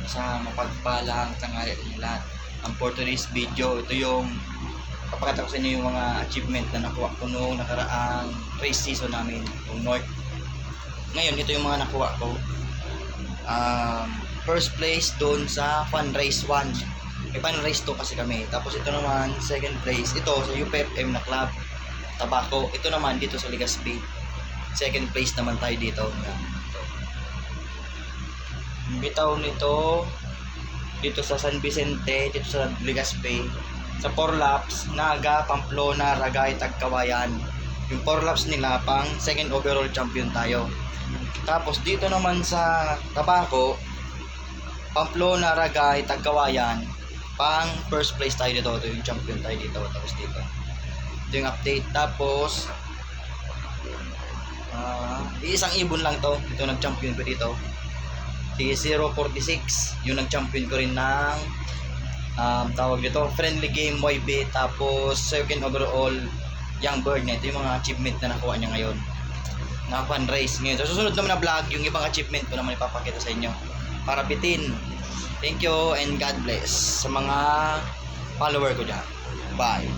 sa mapagpalang tanghali ng lahat. Ang for today's video, ito yung papakita ko sa inyo yung mga achievement na nakuha ko noong nakaraang race season namin, yung North. Ngayon, ito yung mga nakuha ko. First place doon sa Fun Race 1. May Fun Race 2 kasi kami. Tapos ito naman, second place. Ito sa UPFM na club, Tabaco. Ito naman dito sa Legazpi. Second place naman tayo dito. Bitaw nito dito sa San Vicente, dito sa Legazpi. Sa 4 laps, Naga, Pamplona, Ragay, Tagkawayan. Yung 4 laps nila, pang second overall champion tayo. Tapos dito naman sa Tabaco, Pamplona, Ragay, Tagkawayan, pang first place tayo dito. Ito yung champion tayo dito. Tapos dito, ito yung update. Tapos isang ibon lang to. Ito nag-champion ko dito. Si 046 yung nag-champion ko rin ng tawag dito, friendly game YB. Tapos second overall young bird niya. Ito yung mga achievement na nakuha niya ngayon na fun race ngayon. So susunod naman na vlog, yung ibang achievement ko naman ipapakita sa inyo para bitin. Thank you and God bless sa mga follower ko dyan. Bye.